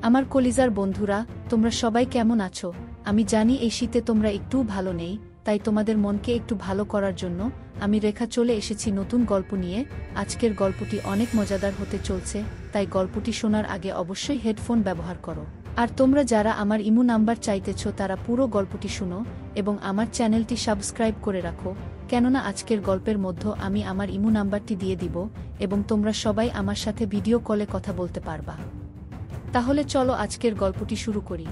আমার কলিজার বন্ধুরা, তোমরা সবাই কেমন আছো? আমি জানি এই শীতে তোমরা একটুও ভালো নেই, তাই তোমাদের মনকে একটু ভালো করার জন্য আমি রেখা চলে এসেছি নতুন গল্প নিয়ে। আজকের গল্পটি অনেক মজাদার হতে চলছে, তাই গল্পটি শোনার আগে অবশ্যই হেডফোন ব্যবহার করো। আর তোমরা যারা আমার ইমো নাম্বার চাইতেছ তারা পুরো গল্পটি শুনো এবং আমার চ্যানেলটি সাবস্ক্রাইব করে রাখো, কেননা আজকের গল্পের মধ্যে আমি আমার ইমো নাম্বারটি দিয়ে দিব এবং তোমরা সবাই আমার সাথে ভিডিও কলে কথা বলতে পারবা। তাহলে চলো আজকের গল্পটি শুরু করি।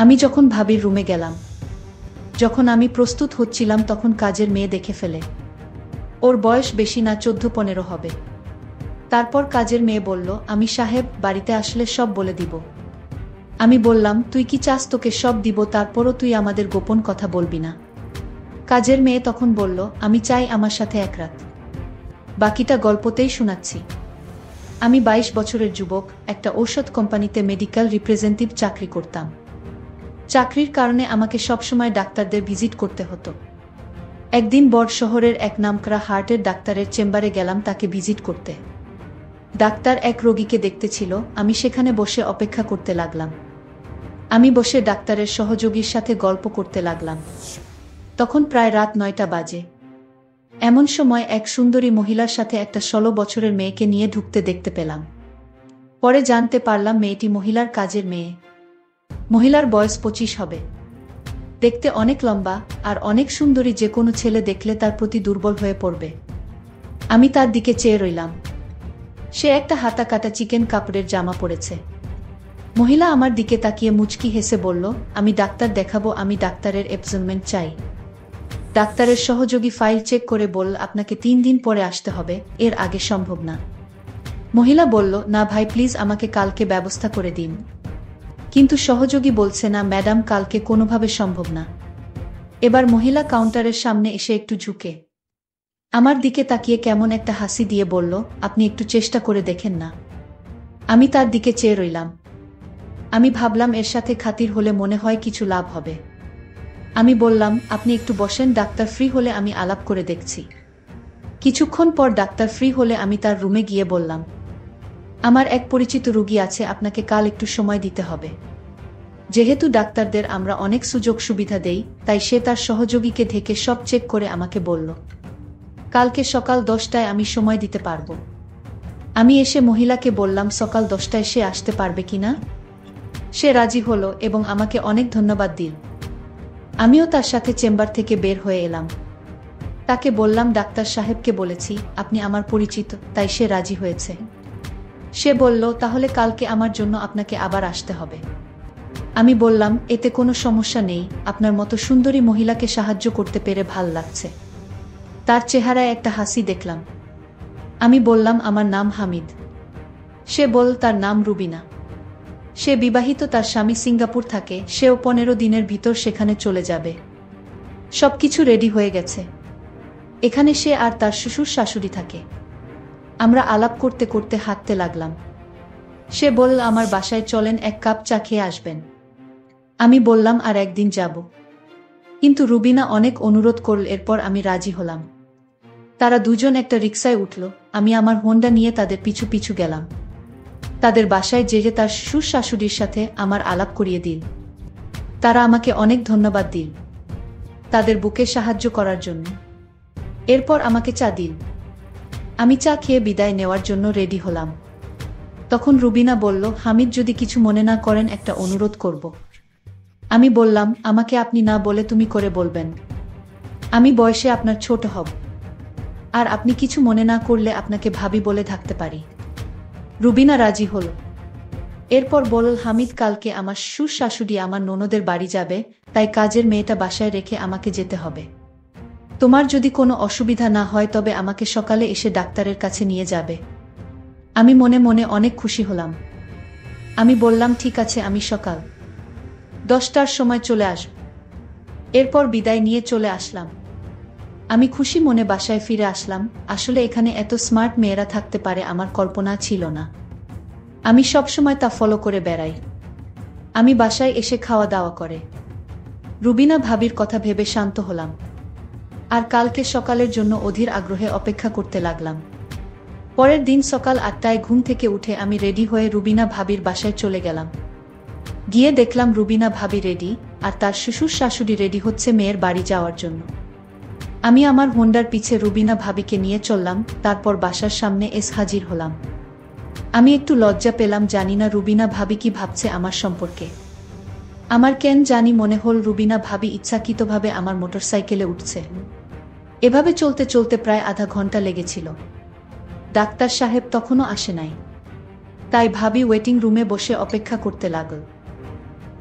আমি যখন ভাবির রুমে গেলাম, যখন আমি প্রস্তুত হচ্ছিলাম তখন কাজের মেয়ে দেখে ফেলে। ওর বয়স বেশি না, 14-15 হবে। তারপর কাজের মেয়ে বলল, আমি সাহেব বাড়িতে আসলে সব বলে দিব। আমি বললাম, তুই কি চাস তোকে সব দিব, তারপরও তুই আমাদের গোপন কথা বলবি না? কাজের মেয়ে তখন বলল, আমি চাই আমার সাথে এক রাত, বাকিটা গল্পতেই শোনাচ্ছি। আমি 22 বছরের যুবক, একটা ঔষধ কোম্পানিতে মেডিকেল রিপ্রেজেন্টেটিভ চাকরি করতাম। চাকরির কারণে আমাকে সবসময় ডাক্তারদের ভিজিট করতে হতো। একদিন বড় শহরের এক নামকরা হার্টের ডাক্তারের চেম্বারে গেলাম তাকে ভিজিট করতে। ডাক্তার এক রোগীকে দেখতে ছিল, আমি সেখানে বসে অপেক্ষা করতে লাগলাম। আমি বসে ডাক্তারের সহযোগীর সাথে গল্প করতে লাগলাম। তখন প্রায় রাত 9টা বাজে। এমন সময় এক সুন্দরী মহিলার সাথে একটা 16 বছরের মেয়েকে নিয়ে ঢুকতে দেখতে পেলাম। পরে জানতে পারলাম মেয়েটি মহিলার কাজের মেয়ে। মহিলার বয়স 25 হবে। দেখতে অনেক লম্বা আর অনেক সুন্দরী, যে কোনো ছেলে দেখলে তার প্রতি দুর্বল হয়ে পড়বে। আমি তার দিকে চেয়ে রইলাম। সে একটা হাতা কাটা চিকেন কাপড়ের জামা পরেছে। মহিলা আমার দিকে তাকিয়ে মুচকি হেসে বলল, আমি ডাক্তার দেখাবো, আমি ডাক্তারের অ্যাপয়েন্টমেন্ট চাই। ডাক্তারের সহযোগী ফাইল চেক করে বলল, আপনাকে 3 দিন পরে আসতে হবে, এর আগে সম্ভব না। মহিলা বলল, না ভাই প্লিজ, আমাকে কালকে ব্যবস্থা করে দিন। কিন্তু সহযোগী বলছে, না ম্যাডাম, কালকে কোনোভাবে সম্ভব না। এবার মহিলা কাউন্টারের সামনে এসে একটু ঝুঁকে আমার দিকে তাকিয়ে কেমন একটা হাসি দিয়ে বলল, আপনি একটু চেষ্টা করে দেখেন না। আমি তার দিকে চেয়ে রইলাম। আমি ভাবলাম এর সাথে খাতির হলে মনে হয় কিছু লাভ হবে। আমি বললাম, আপনি একটু বসেন, ডাক্তার ফ্রি হলে আমি আলাপ করে দেখছি। কিছুক্ষণ পর ডাক্তার ফ্রি হলে আমি তার রুমে গিয়ে বললাম, আমার এক পরিচিত রোগী আছে, আপনাকে কাল একটু সময় দিতে হবে। যেহেতু ডাক্তারদের আমরা অনেক সুযোগ সুবিধা দেই, তাই সে তার সহযোগীকে ঢেকে সব চেক করে আমাকে বলল, কালকে সকাল 10টায় আমি সময় দিতে পারবো। আমি এসে মহিলাকে বললাম, সকাল 10টায় সে আসতে পারবে কিনা। সে রাজি হলো এবং আমাকে অনেক ধন্যবাদ দিল। আমিও তার সাথে চেম্বার থেকে বের হয়ে এলাম। তাকে বললাম, ডাক্তার সাহেবকে বলেছি আপনি আমার পরিচিত, তাই সে রাজি হয়েছে। সে বলল, তাহলে কালকে আমার জন্য আপনাকে আবার আসতে হবে। আমি বললাম, এতে কোনো সমস্যা নেই, আপনার মতো সুন্দরী মহিলাকে সাহায্য করতে পেরে ভাল লাগছে। তার চেহারায় একটা হাসি দেখলাম। আমি বললাম, আমার নাম হামিদ। সে বলল, তার নাম রুবিনা। সে বিবাহিত, তার স্বামী সিঙ্গাপুর থাকে, সেও 15 দিনের ভিতর সেখানে চলে যাবে। সবকিছু রেডি হয়ে গেছে। এখানে সে আর তার শ্বশুর শাশুড়ি থাকে। আমরা আলাপ করতে করতে হাঁটতে লাগলাম। সে বলল, আমার বাসায় চলেন, 1 কাপ চা খেয়ে আসবেন। আমি বললাম, আর একদিন যাব। কিন্তু রুবিনা অনেক অনুরোধ করল, এরপর আমি রাজি হলাম। তারা দুজন একটা রিকশায় উঠল। আমি আমার হোন্ডা নিয়ে তাদের পিছু পিছু গেলাম। তাদের বাসায় যেয়ে তার শ্বশুর শাশুড়ির সাথে আমার আলাপ করিয়ে দিল। তারা আমাকে অনেক ধন্যবাদ দিল তাদের বুকে সাহায্য করার জন্য। এরপর আমাকে চা দিল। আমি চা খেয়ে বিদায় নেওয়ার জন্য রেডি হলাম। তখন রুবিনা বলল, হামিদ, যদি কিছু মনে না করেন একটা অনুরোধ করব। আমি বললাম, আমাকে আপনি না বলে তুমি করে বলবেন। আমি বয়সে আপনার ছোট হব, আর আপনি কিছু মনে না করলে আপনাকে ভাবি বলে থাকতে পারি। রুবিনা রাজি হল। এরপর বলল, হামিদ, কালকে আমার শ্বশুর শাশুড়ি আমার ননদের বাড়ি যাবে, তাই কাজের মেয়েটা বাসায় রেখে আমাকে যেতে হবে। তোমার যদি কোনো অসুবিধা না হয় তবে আমাকে সকালে এসে ডাক্তারের কাছে নিয়ে যাবে। আমি মনে মনে অনেক খুশি হলাম। আমি বললাম, ঠিক আছে, আমি সকাল 10টার সময় চলে আসব। এরপর বিদায় নিয়ে চলে আসলাম। আমি খুশি মনে বাসায় ফিরে আসলাম। আসলে এখানে এত স্মার্ট মেয়েরা থাকতে পারে আমার কল্পনা ছিল না। আমি সব সময় তা ফলো করে বেড়াই। আমি বাসায় এসে খাওয়া দাওয়া করে রুবিনা ভাবির কথা ভেবে শান্ত হলাম। আর কালকে সকালের জন্য অধীর আগ্রহে অপেক্ষা করতে লাগলাম। পরের দিন সকাল ৮টায় ঘুম থেকে উঠে আমি রেডি হয়ে রুবিনা ভাবির বাসায় চলে গেলাম। গিয়ে দেখলাম রুবিনা ভাবি রেডি, আর তার শ্বশুর শাশুড়ি রেডি হচ্ছে মেয়ের বাড়ি যাওয়ার জন্য। আমি আমার হোন্ডার পিছে রুবিনা ভাবিকে নিয়ে চললাম, তারপর বাসার সামনে হাজির হলাম। আমি একটু লজ্জা পেলাম, জানি না রুবিনা ভাবি কি ভাবছে আমার সম্পর্কে। আমার কেন জানি মনে হল রুবিনা ভাবি ইচ্ছাকৃতভাবে আমার মোটরসাইকেলে উঠছে। এভাবে চলতে চলতে প্রায় আধা ঘন্টা লেগেছিল। ডাক্তার সাহেব তখনও আসে নাই, তাই ভাবি ওয়েটিং রুমে বসে অপেক্ষা করতে লাগল।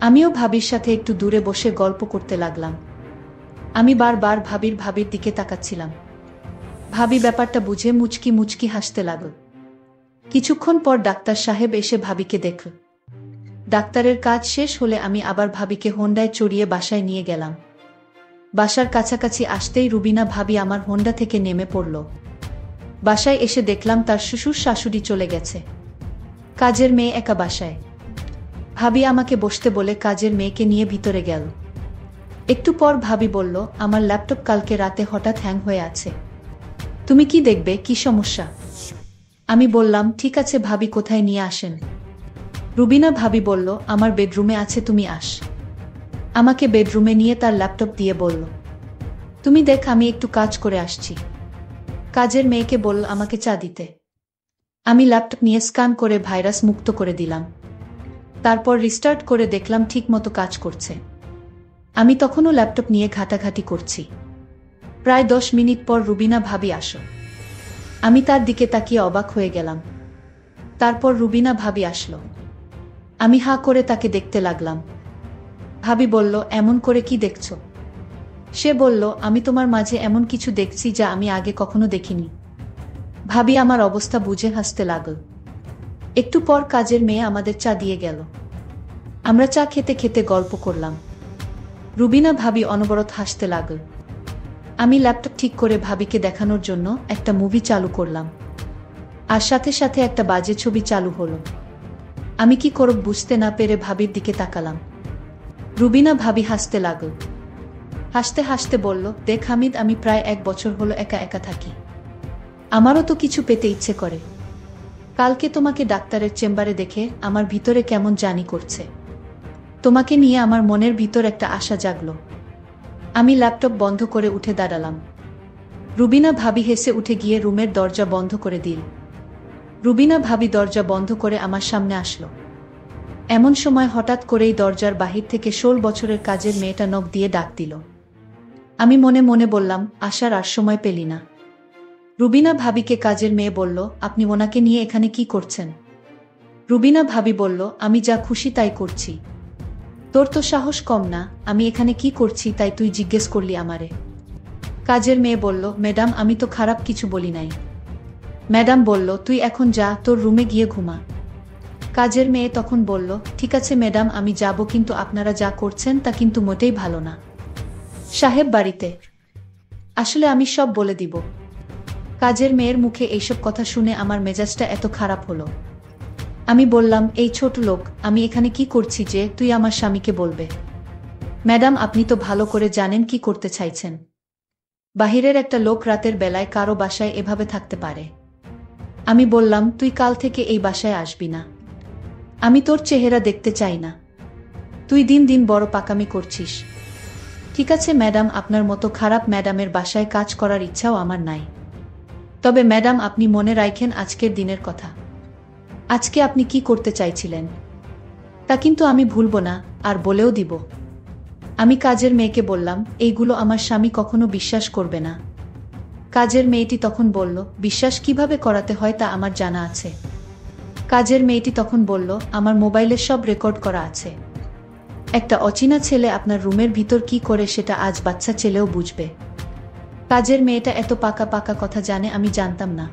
আমিও ভাবির সাথে একটু দূরে বসে গল্প করতে লাগলাম। আমি বারবার ভাবির দিকে তাকাচ্ছিলাম। ভাবি ব্যাপারটা বুঝে মুচকি মুচকি হাসতে লাগল। কিছুক্ষণ পর ডাক্তার সাহেব এসে ভাবিকে দেখল। ডাক্তারের কাজ শেষ হলে আমি আবার ভাবিকে হোন্ডায় চড়িয়ে বাসায় নিয়ে গেলাম। বাসার কাছাকাছি আসতেই রুবিনা ভাবি আমার হোন্ডা থেকে নেমে পড়ল। বাসায় এসে দেখলাম তার শ্বশুর শাশুড়ি চলে গেছে, কাজের মেয়ে একা বাসায়। ভাবি আমাকে বসতে বলে কাজের মেয়েকে নিয়ে ভিতরে গেল। একটু পর ভাবি বলল, আমার ল্যাপটপ কালকে রাতে হঠাৎ হ্যাং হয়ে আছে, তুমি কি দেখবে, কি সমস্যা? আমি বললাম, ঠিক আছে ভাবি, কোথায় নিয়ে আসেন? রুবিনা ভাবি বলল, আমার বেডরুমে আছে, তুমি আস। আমাকে বেডরুমে নিয়ে তার ল্যাপটপ দিয়ে বলল, তুমি দেখ, আমি একটু কাজ করে আসছি। কাজের মেয়েকে বলল আমাকে চা দিতে। আমি ল্যাপটপ নিয়ে স্ক্যান করে ভাইরাস মুক্ত করে দিলাম। তারপর রিস্টার্ট করে দেখলাম ঠিক মতো কাজ করছে। আমি তখনও ল্যাপটপ নিয়ে ঘাটাঘাটি করছি। প্রায় 10 মিনিট পর রুবিনা ভাবি আসো। আমি তার দিকে তাকিয়ে অবাক হয়ে গেলাম। তারপর রুবিনা ভাবি আসলো। আমি হাঁ করে তাকে দেখতে লাগলাম। ভাবি বলল, এমন করে কি দেখছো? সে বলল, আমি তোমার মাঝে এমন কিছু দেখছি যা আমি আগে কখনো দেখিনি। ভাবি আমার অবস্থা বুঝে হাসতে লাগল। একটু পর কাজের মেয়ে আমাদের চা দিয়ে গেল। আমরা চা খেতে খেতে গল্প করলাম। রুবিনা ভাবি অনবরত হাসতে লাগল। আমি ল্যাপটপ ঠিক করে ভাবিকে দেখানোর জন্য একটা মুভি চালু করলাম, আর সাথে সাথে একটা বাজে ছবি চালু হলো। আমি কি করব বুঝতে না পেরে ভাবির দিকে তাকালাম। রুবিনা ভাবি হাসতে লাগল। হাসতে হাসতে বলল, দেখ হামিদ, আমি প্রায় 1 বছর হলো একা একা থাকি। আমারও তো কিছু পেতে ইচ্ছে করে। কালকে তোমাকে ডাক্তারের চেম্বারে দেখে আমার ভিতরে কেমন জানি করছে। তোমাকে নিয়ে আমার মনের ভিতর একটা আশা জাগলো। আমি ল্যাপটপ বন্ধ করে উঠে দাঁড়ালাম। রুবিনা ভাবি হেসে উঠে গিয়ে রুমের দরজা বন্ধ করে দিল। রুবিনা ভাবি দরজা বন্ধ করে আমার সামনে আসলো। এমন সময় হঠাৎ করেই দরজার বাহির থেকে 16 বছরের কাজের মেয়েটা নখ দিয়ে ডাক দিল। আমি মনে মনে বললাম, আসার আর সময় পেলি না। রুবিনা ভাবিকে কাজের মেয়ে বলল, আপনি ওনাকে নিয়ে এখানে কি করছেন? রুবিনা ভাবি বলল, আমি যা খুশি তাই করছি। তোর তো সাহস কম না, আমি এখানে কি করছি তাই তুই জিজ্ঞেস করলি আমারে? কাজের মেয়ে বলল, ম্যাডাম, আমি তো খারাপ কিছু বলি নাই। ম্যাডাম বলল, তুই এখন যা, তোর রুমে গিয়ে ঘুমা। কাজের মেয়ে তখন বলল, ঠিক আছে ম্যাডাম, আমি যাব, কিন্তু আপনারা যা করছেন তা কিন্তু মোটেই ভালো না। সাহেব বাড়িতে আসলে আমি সব বলে দিব। কাজের মেয়ের মুখে এইসব কথা শুনে আমার মেজাজটা এত খারাপ হলো। আমি বললাম, এই ছোট লোক, আমি এখানে কি করছি যে তুই আমার স্বামীকে বলবে? ম্যাডাম, আপনি তো ভালো করে জানেন কি করতে চাইছেন। বাহিরের একটা লোক রাতের বেলায় কারো বাসায় এভাবে থাকতে পারে? আমি বললাম, তুই কাল থেকে এই বাসায় আসবি না। আমি তোর চেহারা দেখতে চাই না। তুই দিন দিন বড় পাকামি করছিস। ঠিক আছে ম্যাডাম, আপনার মতো খারাপ ম্যাডামের বাসায় কাজ করার ইচ্ছাও আমার নাই। তবে ম্যাডাম, আপনি মনে রাখেন আজকের দিনের কথা। আজকে আপনি কি করতে চাইছিলেন তা কিন্তু আমি ভুলব না, আর বলেও দিব। আমি কাজের মেয়েকে বললাম, এইগুলো আমার স্বামী কখনো বিশ্বাস করবে না। কাজের মেয়েটি তখন বলল, বিশ্বাস কিভাবে করাতে হয় তা আমার জানা আছে। কাজের মেয়েটি তখন বলল, আমার মোবাইলে সব রেকর্ড করা আছে। একটা অচেনা ছেলে আপনার রুমের ভিতর কি করে সেটা আজ বাচ্চা ছেলেও বুঝবে। কাজের মেয়েটা এত পাকা পাকা কথা জানে আমি জানতাম না।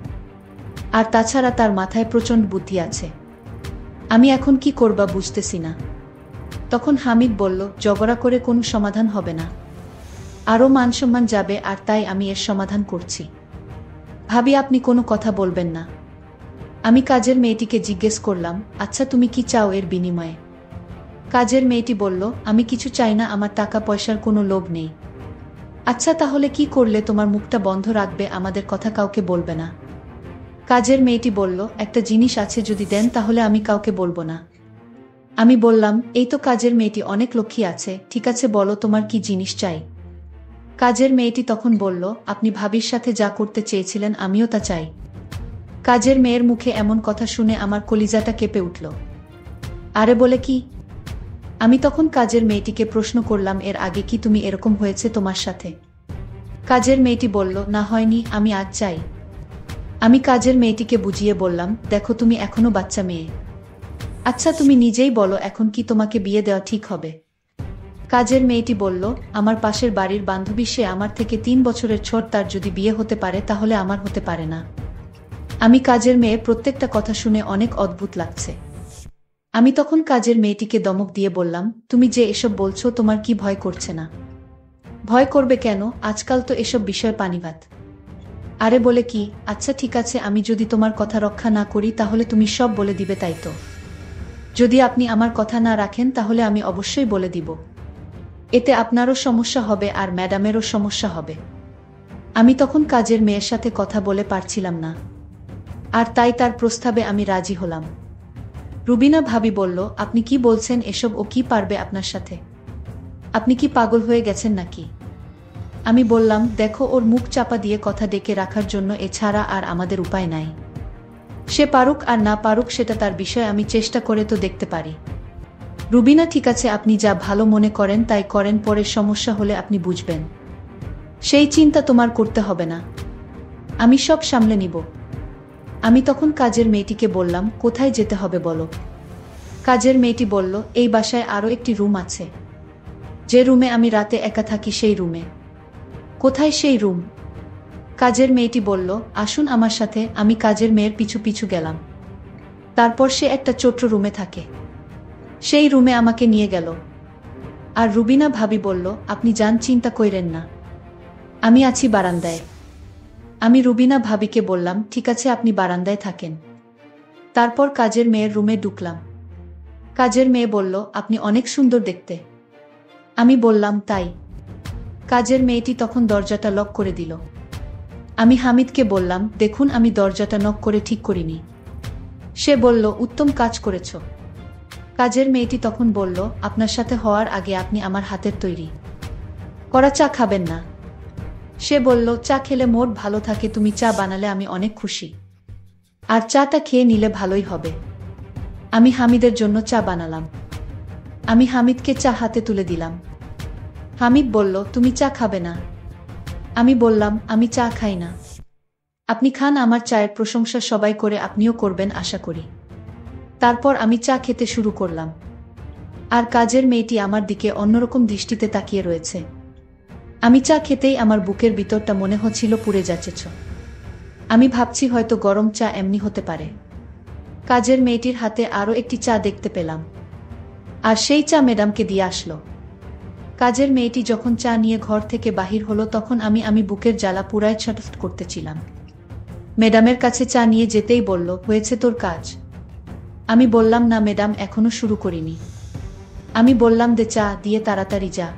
আর তাছাড়া তার মাথায় প্রচণ্ড বুদ্ধি আছে। আমি এখন কি করবা বুঝতেছি না। তখন হামিদ বলল, ঝগড়া করে কোনো সমাধান হবে না, আরও মানসম্মান যাবে, আর তাই আমি এর সমাধান করছি। ভাবি, আপনি কোনো কথা বলবেন না। আমি কাজের মেয়েটিকে জিজ্ঞেস করলাম, আচ্ছা তুমি কি চাও এর বিনিময়ে? কাজের মেয়েটি বলল, আমি কিছু চাই না, আমার টাকা পয়সার কোনো লোভ নেই। আচ্ছা তাহলে কি করলে তোমার মুখটা বন্ধ রাখবে, আমাদের কথা কাউকে বলবে না? কাজের মেয়েটি বলল, একটা জিনিস আছে, যদি দেন তাহলে আমি কাউকে বলবো না। আমি বললাম, এই তো কাজের মেয়েটি অনেক লক্ষ্মী আছে, ঠিক আছে বলো তোমার কি জিনিস চাই। কাজের মেয়েটি তখন বলল, আপনি ভাবির সাথে যা করতে চেয়েছিলেন আমিও তা চাই। কাজের মেয়ের মুখে এমন কথা শুনে আমার কলিজাটা কেঁপে উঠল। আরে বলে কি? আমি তখন কাজের মেয়েটিকে প্রশ্ন করলাম, এর আগে কি তুমি এরকম হয়েছে তোমার সাথে? কাজের মেয়েটি বলল, না হয়নি, আমি আজ চাই। আমি কাজের মেয়েটিকে বুঝিয়ে বললাম, দেখো তুমি এখনো বাচ্চা মেয়ে। আচ্ছা তুমি নিজেই বলো এখন কি তোমাকে বিয়ে দেওয়া ঠিক হবে? কাজের মেয়েটি বলল, আমার পাশের বাড়ির বান্ধবী, সে আমার থেকে 3 বছরের ছোট, তার যদি বিয়ে হতে পারে তাহলে আমার হতে পারে না। আমি কাজের মেয়ে, প্রত্যেকটা কথা শুনে অনেক অদ্ভুত লাগছে। আমি তখন কাজের মেয়েটিকে দমক দিয়ে বললাম, তুমি যে এসব বলছো তোমার কি ভয় করছে না? ভয় করবে কেন, আজকাল তো এসব বিষয় পানিভাত। আরে বলে কি? আচ্ছা ঠিক আছে, আমি যদি তোমার কথা রক্ষা না করি তাহলে তুমি সব বলে দিবে তাই তো? যদি আপনি আমার কথা না রাখেন তাহলে আমি অবশ্যই বলে দিব। এতে আপনারও সমস্যা হবে আর ম্যাডামেরও সমস্যা হবে। আমি তখন কাজের মেয়ের সাথে কথা বলে পারছিলাম না, আর তাই তার প্রস্তাবে আমি রাজি হলাম। রুবিনা ভাবি বলল, আপনি কি বলছেন এসব? ও কি পারবে আপনার সাথে? আপনি কি পাগল হয়ে গেছেন নাকি? আমি বললাম, দেখো ওর মুখ চাপা দিয়ে কথা ডেকে রাখার জন্য এছাড়া আর আমাদের উপায় নাই। সে পারুক আর না পারুক সেটা তার বিষয়, আমি চেষ্টা করে তো দেখতে পারি। রুবিনা, ঠিক আছে, আপনি যা ভালো মনে করেন তাই করেন, পরের সমস্যা হলে আপনি বুঝবেন, সেই চিন্তা তোমার করতে হবে না, আমি সব সামলে নিব। আমি তখন কাজের মেয়েটিকে বললাম, কোথায় যেতে হবে বলো। কাজের মেয়েটি বলল, এই বাসায় আরও একটি রুম আছে, যে রুমে আমি রাতে একা থাকি সেই রুমে। কোথায় সেই রুম? কাজের মেয়েটি বলল, আসুন আমার সাথে। আমি কাজের মেয়ের পিছু পিছু গেলাম। তারপর সে একটা ছোট্ট রুমে থাকে, সেই রুমে আমাকে নিয়ে গেল। আর রুবিনা ভাবি বলল, আপনি যান, চিন্তা কইরেন না, আমি আছি বারান্দায়। আমি রুবিনা ভাবিকে বললাম, ঠিক আছে আপনি বারান্দায় থাকেন। তারপর কাজের মেয়ের রুমে ঢুকলাম। কাজের মেয়ে বলল, আপনি অনেক সুন্দর দেখতে। আমি বললাম, তাই? কাজের মেয়েটি তখন দরজাটা লক করে দিল। আমি হামিদকে বললাম, দেখুন আমি দরজাটা নক করে ঠিক করিনি। সে বলল, উত্তম কাজ করেছ। কাজের মেয়েটি তখন বলল, আপনার সাথে হওয়ার আগে আপনি আমার হাতের তৈরি করা চা খাবেন না? সে বলল, চা খেলে মোট ভালো থাকে, তুমি চা বানালে আমি অনেক খুশি, আর চাটা খেয়ে নিলে ভালোই হবে। আমি হামিদের জন্য চা বানালাম। আমি হামিদকে চা হাতে তুলে দিলাম। হামিদ বলল, তুমি চা খাবে না? আমি বললাম, আমি চা খাই না। আপনি খান, আমার চায়ের প্রশংসা সবাই করে, আপনিও করবেন আশা করি। তারপর আমি চা খেতে শুরু করলাম, আর কাজের মেয়েটি আমার দিকে অন্যরকম দৃষ্টিতে তাকিয়ে রয়েছে। আমি চা খেতেই আমার বুকের ভিতরটা মনে হচ্ছিল পুড়ে যাচ্ছে। আমি ভাবছি হয়তো গরম চা এমনি হতে পারে। কাজের মেয়েটির হাতে আরও একটি চা দেখতে পেলাম, আর সেই চা ম্যাডামকে দিয়ে আসলো। কাজের মেয়েটি যখন চা নিয়ে ঘর থেকে বাহির হলো তখন আমি বুকের জ্বালা পুরায় ছটফট করতেছিলাম। ম্যাডামের কাছে চা নিয়ে যেতেই বলল, হয়েছে তোর কাজ? আমি বললাম, না ম্যাডাম, এখনো শুরু করিনি। আমি বললাম, দে চা, দিয়ে তাড়াতাড়ি যা।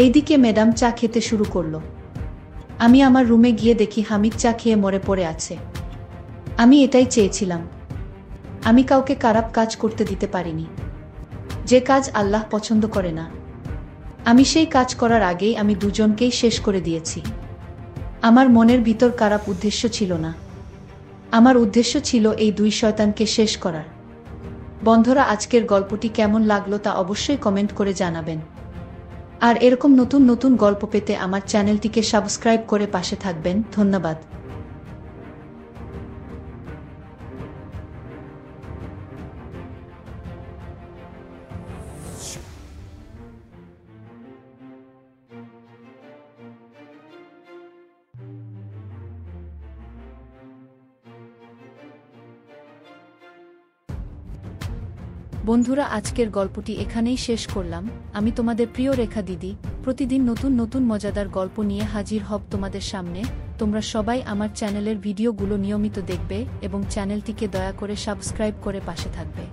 এইদিকে ম্যাডাম চা খেতে শুরু করলো। আমি আমার রুমে গিয়ে দেখি হামিদ চা খেয়ে মরে পড়ে আছে। আমি এটাই চেয়েছিলাম। আমি কাউকে খারাপ কাজ করতে দিতে পারিনি, যে কাজ আল্লাহ পছন্দ করে না। আমি সেই কাজ করার আগেই আমি দুজনকেই শেষ করে দিয়েছি। আমার মনের ভিতর খারাপ উদ্দেশ্য ছিল না, আমার উদ্দেশ্য ছিল এই দুই শয়তানকে শেষ করার। বন্ধুরা, আজকের গল্পটি কেমন লাগলো তা অবশ্যই কমেন্ট করে জানাবেন। আর এরকম নতুন নতুন গল্প পেতে আমার চ্যানেলটিকে সাবস্ক্রাইব করে পাশে থাকবেন। ধন্যবাদ। বন্ধুরা, আজকের গল্পটি এখানেই শেষ করলাম। আমি তোমাদের প্রিয় রেখা দিদি প্রতিদিন নতুন নতুন মজাদার গল্প নিয়ে হাজির হব তোমাদের সামনে। তোমরা সবাই আমার চ্যানেলের ভিডিওগুলো নিয়মিত দেখবে এবং চ্যানেলটিকে দয়া করে সাবস্ক্রাইব করে পাশে থাকবে।